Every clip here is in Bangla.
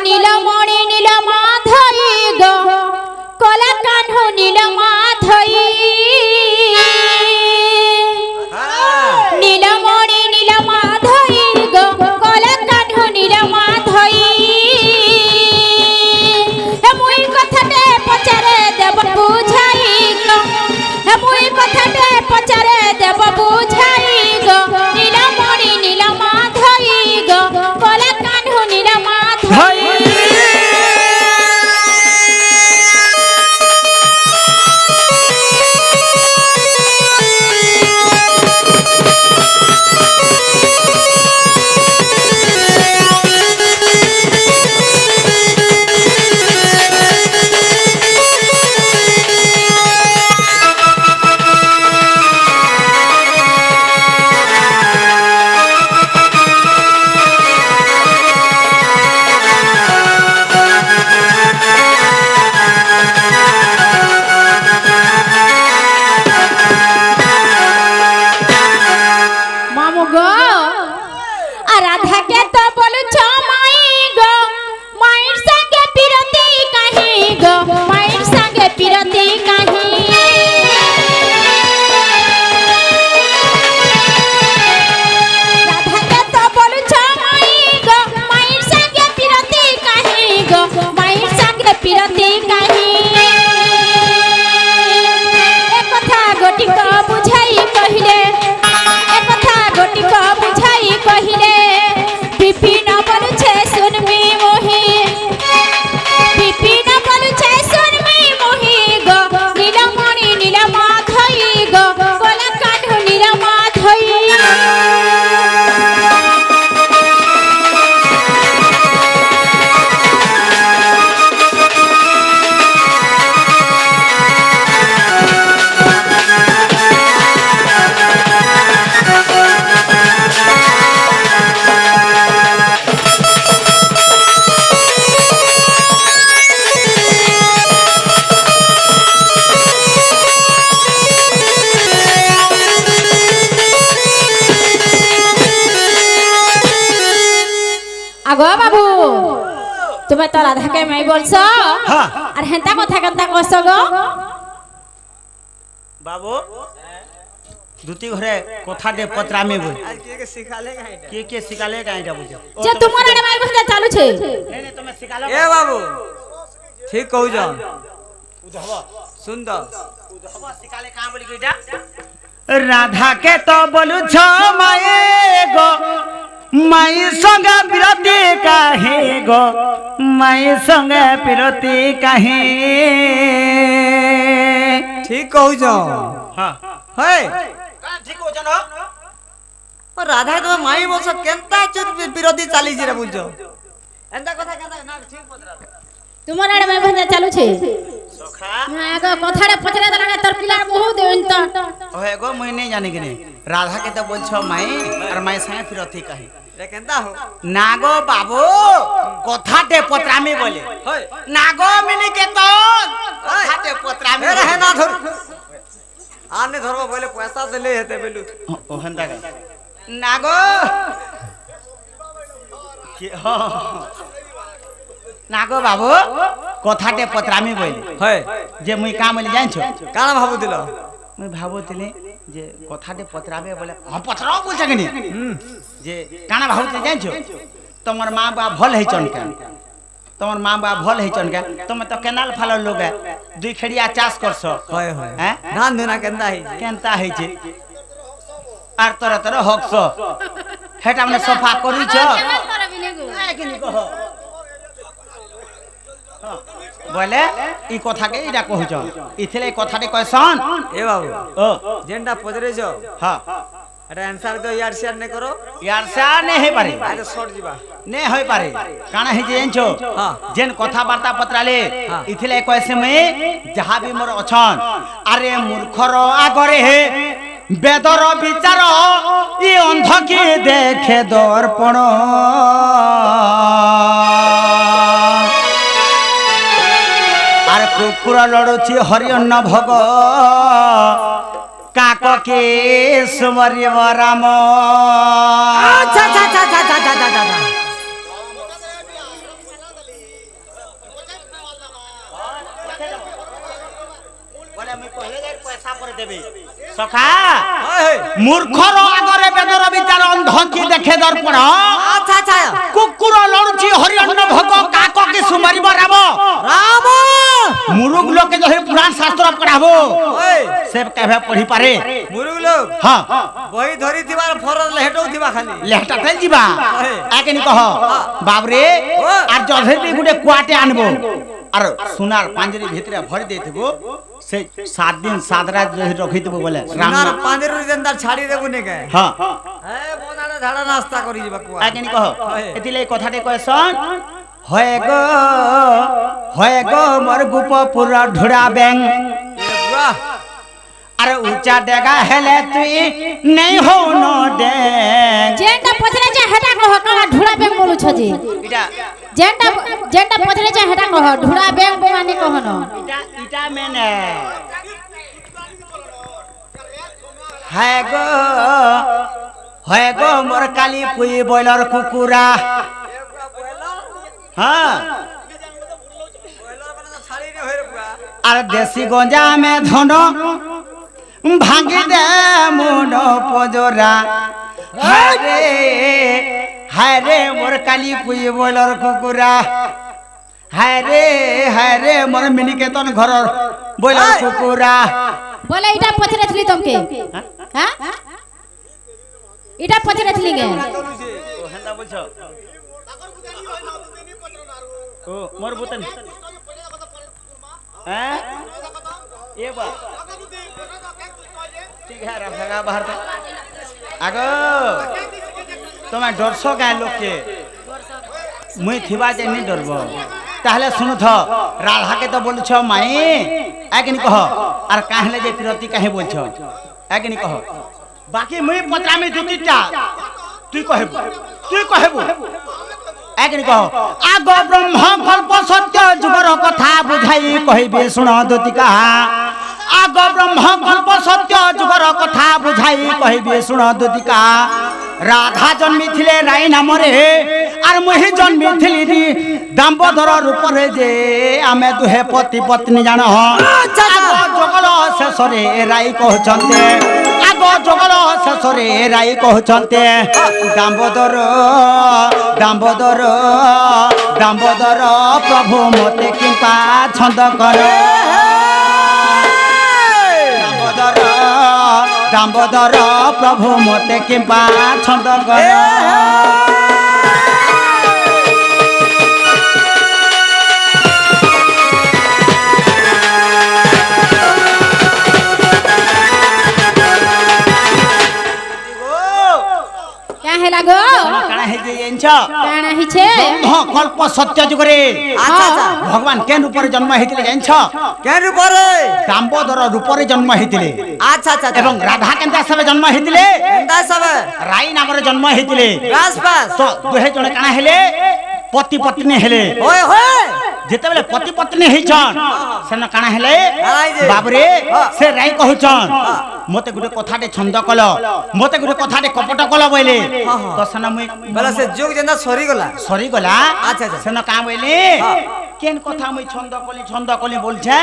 নীলমণি নীল মাধই গো কলা কানু নীল মাধই নীলমণি নীল মাধই গো কলা কানু নীল মাধই মুই কথাতে পচারে দেব বুঝাই গো মুই কথাতে পচারে দেব বুঝাই গো নীলমণি নীল মাধই গো কলা কানু নীল মাধই রাধাকে তো বলছ মাই গো মায়ের সঙ্গে পিরতি কাহি গো মায়ের সঙ্গে পিরতি কাহি রাধাকে তো বলছ মাই গো মায়ের সঙ্গে পিরতি কাহি গো মায়ের সঙ্গে পিরতি কাহি এ কথা গটিক বুঝাই কহিলে এ কথা গটিক বুঝাই কহিলে বিপিন বলছে শুনবি মোহি বিপিন বলছে শুনবি মোহি গো নীলমণি নীল মাধই গো কলা কানু নীল মাধই আগো বাবু তুমি তো রাধাকে মাই বলছো আর হেন্তা কথা কেনতা কইছ গো বাবু দুটি ঘরে কথা দে পত্রামি বই আজ কে শিখালে গাইটা বুঝো যে তোমার আড়ে মাই বসে চালুছে নেনে তুমি শিখালো এ বাবু ঠিক কହୁছ উধব সুন্দর উধব শিখালে কা বলি কইটা রাধাকে তো বলুছ মায়ে গো মাই সঙ্গে বিরতি কাহে গো মাই সঙ্গে বিরতি কাহে ঠিক কହୁছ হ্যাঁ হ্যাঁ ঠিক কইছ না রাধা তোমার মাই বলছ কেনতা বিরোধী চালিছি রে বুঝছো এন্তা কথা কেনতা না ঠিক পত্রা তোমার আড়ে মাই বসে চালুছে সখা আগো কথাটা পছরে দেলা তোর পিলার বহুত অন্ত ওহে গো মই নাই জানি কিনে রাধা কে তো বলছ মাই আর মাই সঙ্গে বিরতি কাহে রে কেনতা হো না গো বাবু কথাতে পত্রামি বলে হয় না গো মিনি কে তো কথাতে পত্রামি এ রে না ধর আনে ধরব বলে পয়সা দিলে হেতে বেলু ও হেন্তা না গো কি না গো বাবু কথাতে পত্রামি বলে হয় যে মুই কাম বলি জানছো কানা ভাবু দিল মুই ভাবুতিলি যে কথাতে পত্রাবে বলে পত্রাও বলছ কিনি যে কানা ভাবুতিলি জানছো তোমার মা বাপ ভাল হইছন কেন তোমার মা বাপ ভাল হইছন কেন তুমি তো কেনাল ফালর লোক দুই খেড়িয়া চাষ করছ হয় হয় হ্যাঁ ধান ধুনা কেনতা হই কেনতা হইছে আর তোরা তোরা হকছ হেটা মানে সফা করিছ কিনি কহ বলে ই কথাকে ইটা কহুছ ইথিলে কথাটি কয়ছন এ বাবু ও যেনটা পজরেছ হ্যাঁ এটা অ্যানসার তো ইয়ার শেয়ার নে করো ইয়ার সা নে হই পারে আরে শর্ট ଯିବା নে হই পারে কানা হে জানছো হ্যাঁ যেন কথা বার্তা পত্রালে হ্যাঁ। ইথিলে কয়ছে মে যাহা বি মোর অছন আরে মূর্খর আগরে হে বেদর বিচার ই অন্ধ কি দেখে দর্পণ আর কুকুর লড়ুছি হরিঅন্ন ভোগ কাক কে সুমরিব রাম আচ্ছা আচ্ছা আচ্ছা আচ্ছা আচ্ছা আচ্ছা আমি কইলে যাই পয়সা পরে দেবে সখা হয় মূর্খর আগরে বেদর বিচার অন্ধ কি দেখে দর্পণ আচ্ছা আচ্ছা কুকুর লড়ুচি হরিণ ভোগ কাক কি সুমারিব রাম রাম মুরুগ লোকে যদি পুরাণ শাস্ত্র পড়াবো ওই সে কেবে পড়ি পারে মুরুগ লোক হ্যাঁ বই ধরি দিবার ফরজ লেহেটও দিবা খালি লেহটাতে ଯିବା আকেনি কহ বাবরে আর যধেবি গুটে কুয়াটে আনবো আর সোনার পাঞ্জরি ভিতরে ভরি দেইথিব সে 7 দিন 7 রাত যদি রখি দেব বলে সোনার পাঁজের জেন্দা ছাড়ি দেবু নে কে হ্যাঁ হ্যাঁ বনাড়ে ধাড়া নাস্তা করি যাবা কুয়া আকেনি কহ এতিলে কথাতে কয়ছন হয় গো মোর গোপপুর ঢুড়া ব্যাং বাহ আর উঁচা ডেগা হেলে তুই নেই হো ন ড্যাং যেটা পছরে যে হেটা কহ কালা ঢুড়া ব্যাং বলুছ যে এটা যেটা যেটা পছরে যে হেটা কহ ঢুড়া ব্যাং মানে কহ ন এটা মেনে হয় গো মোর কালি পুই বয়লর কুকুরা হ্যাঁ ছাড়ি নে হইরে কুয়া আর দেশি গঞ্জা মে ধন ভাঙি দে মুন পজরা হায় রে মোর কালি পুই বয়লর কুকুরা হায় রে মোর মিনিকেতন ঘরর বয়লর কুকুরা বলে এটা পছরে ছিলি তোমকে হ্যাঁ এটা পছরে ছিলি গে ও হেন্দা বলছো ও মোর বুতন হ্যাঁ এ বা ঠিক है रखा बाहर तो আগো তোমার ডরছো গায় লোককে মুই থিবা যে নি ডরব তাহলে শুনুথ রাধাকে তো বলছ মাই একনি কহ আর কাহলে যে প্রতি কাহে বলছ একনি কহ বাকি মুই পত্রামি দুতিটা তুই কহেবু একনি কহ আগ ব্রহ্ম কল্প সত্য যুগর কথা বুঝাই কহিবে শুণ দুতিকা আগ ব্রহ্ম কল্প সত্য যুগর কথা বুঝাই কহিবে শুণ দুতিকা রাধা জন্মিছিলে রাই নামরে আর মুহি জন্মিছিলি দাম্পদর রূপরে যে আমি দুহে পতি পত্নী জান জগল শেষরে রাই কହୁଛନ୍ତି আগ জগল শেষরে রাই কହୁଛନ୍ତି দাম্পদর প্রভু মতে কিংবা ছন্দ কর দাম্পদর প্রভু মতে কিংবা ছন্দ কর क्या है लागो কাଣା হেজি জানছ কানা হিছে কল্প সত্য যুগরে আচ্ছা আচ্ছা ভগবান কেন রূপরে জন্ম হইতিলে জানছ কেন রূপরে দাম্পদর রূপরে জন্ম হইতিলে আচ্ছা আচ্ছা এবং রাধা কেন্দ্র হিসাবে জন্ম হইতিলে এন্দা সবে রাই নামরে জন্ম হইতিলে বাস বাস তো দুহে জনে কাଣା হেলে পতি পত্নী হেলে ওই হয় যেতেবেলে পতি পত্নী হইছন সেন কাଣା হেলে কাଣାই যে? বাবরে সে রাই কହୁছন মতে গুটে কথাটে ছন্দ কল মতে গুটে কথাটে কপট কল বইলে তো সেন মুই বলে সে যুগ যেন্দা সরি গলা সরি গলা আচ্ছা, আচ্ছা। সেন কা বইলে কেন কথা মুই ছন্দ কলি বলছে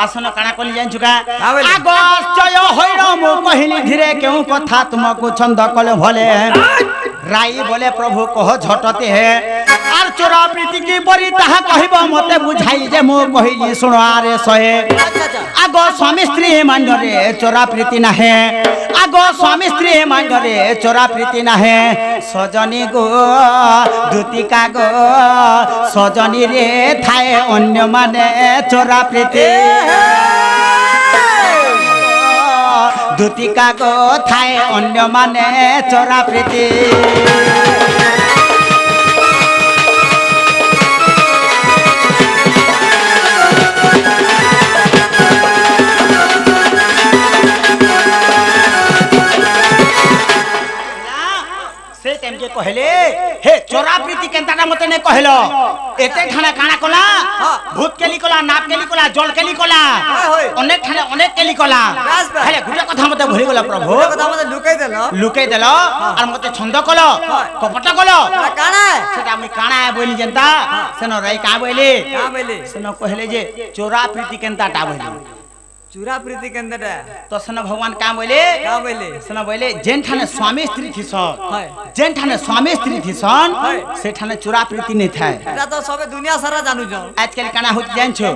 আসন কাଣା কলি জানছু কা কা বইলে? আগস্ত্যয় হইর মু কহিলি ধীরে কেউ কথা তুমকু ছন্দ কল ভলে রাই বলে প্রভু কহ ঝটতে হে আর চোরা প্রীতি কি পরি তাহা কহিব মতে বুঝাই যে মু কহিলি শুনো আরে সয়ে আচ্ছা আচ্ছা আগ স্বামী স্ত্রী মান্যরে চোরা প্রীতি নাহে আগ স্বামী স্ত্রী মান্যরে চোরা প্রীতি নাহে সজনী গো দুতিকা গো সজনী রে থায়ে অন্য মানে চোরা প্রীতি দুতিকা গো থায়ে অন্য মানে চোরা প্রীতি कहले हे चोरा प्रीति केनताटा मते ने कहलो एते ठाना काना कला भूत केली कला नाप केली कला जल केली कला अनेक ठाने अनेक केली कला हेले गुटे कथा मते भूली गला प्रभु কথা মতে लुकाई देलो और मते छंद कलो कपट कलो কানা सेटा मुई काना बोली जनता सेनो रई का बोली কা বলে सेनो कहले जे चोरा प्रीति केनताटा बोली चूरा प्रीति केंद्रटा तो सेना भगवान का बोले का बोले सेना बोले जेन ठाने स्वामी स्त्री थी सन हाय जेन ठाने स्वामी स्त्री थी सन हाय। से ठाने चुरा प्रीति नहीं था এটা তো সবে দুনিয়া সারা জানু জ आजकल काना होत जानछो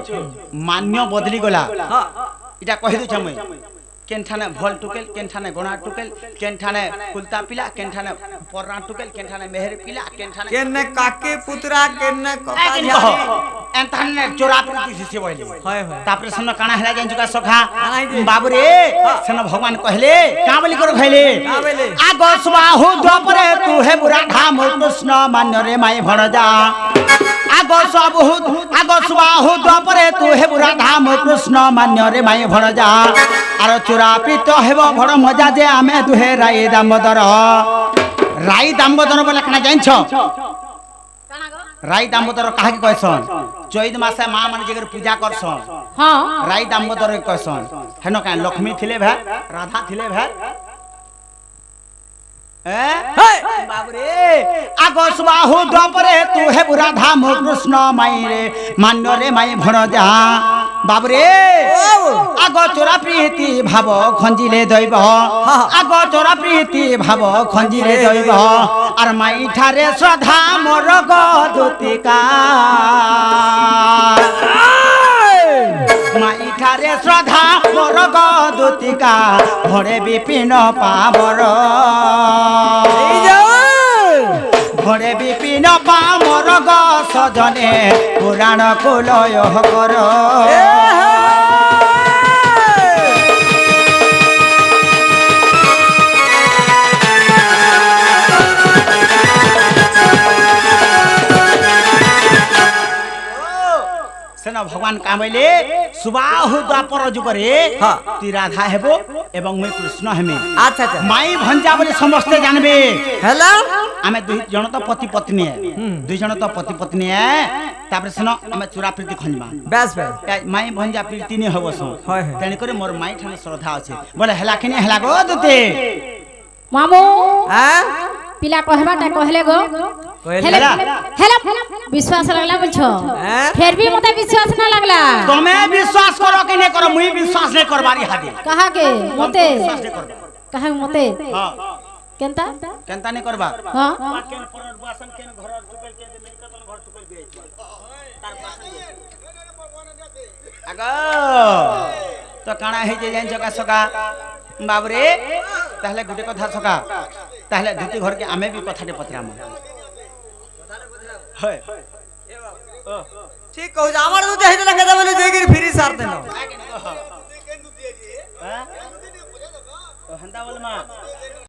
मान्य बदली गला हां इटा कहि दु छमै केन ठाने भल टुकेल केन ठाने गोना टुकेल केन ठाने कुलता पिला केन ठाने पररा टुकेल केन ठाने मेहर पिला केन ठाने কেনে কাকে পুতরা কেনে কথা एन জানি ठाने चोरा प्रीति से बोले হয় হয় तापरे सुन काना हेला जानछु का सखा काना जे? बाबू रे सेन भगवान कहले का बोली कर खैले का बोले? आगो सुबाहु द्वापरे तू हे बुरा धाम कृष्ण मान्य रे माई भणजा आगो सुबाहु द्वापरे तू हे बुरा धाम कृष्ण मान्य रे माई भणजा आरो चोरा प्रीत हेबो भड़ मजा जे आमे दुहे राई दामोदर बोले कना जानछो राई दामोदर काहे कहसन चैत मासे मां माने जेगर पूजा करसन हाँ राई दामोदर कहसन हेन का लक्ष्मी थिले भे राधा थिले भे बाबू रे आगो सुबाहु द्वापरे तू हे बुरा धाम कृष्ण माई रे मान्य रे माई भणजा बाबू रे आगो चोरा प्रीति भाव खंजिले दैब आगो चोरा प्रीति भाव खंजिले दैब आर माई ठारे श्रद्धा मोर गदुतिका माई ठारे श्रद्धा मोर गदुतिका भरे विपिन पावर भरे विपिन पामर ग सजने पुराण कुलय कर सेना भगवान कामैले सुबाहु द्वापर जुगरे हाँ। तु राधा हेबो एवं मुई कृष्ण हेमे আচ্ছা আচ্ছা माई भंजा बोले समस्ते जानबे হ্যালো आमे दुई जण तो पति पत्नी है दुई जण तो पति पत्नी है तापर सुनो आमे चुरा प्रीति खंजमा বেশ বেশ माई भंजा प्रीति नहीं हबो सो হয় হয় तेने करे मोर माई ठाने श्रद्धा আছে बोले हेला किने हेला गो दुते मामू হ্যাঁ पिला कहबाटा कहले गो কইলে हेला हेला विश्वास लगला बुझो हैं? फिर भी मते विश्वास ना लगला तमे विश्वास करो कि नहीं करो मुई विश्वास नहीं करबारी हादे कहा के मते विश्वास नहीं करबा कहा मते हां केनता केनता नहीं करबा हां केन पुनर्वासन केन घर टुकल केन मिलकतन घर टुकल बियाई तार पासन आगो तो काना हे जे जान जका सका बाबरे ताहले गुटे कथा सका ताहले धुती घर के आमे भी कथाटे पतराम হয় ঠিক কইছ আমার দুধ হেতে লেখা যাবে জয়গিরি ফিরি সার দেন হ্যাঁ তো হন্দা বল মা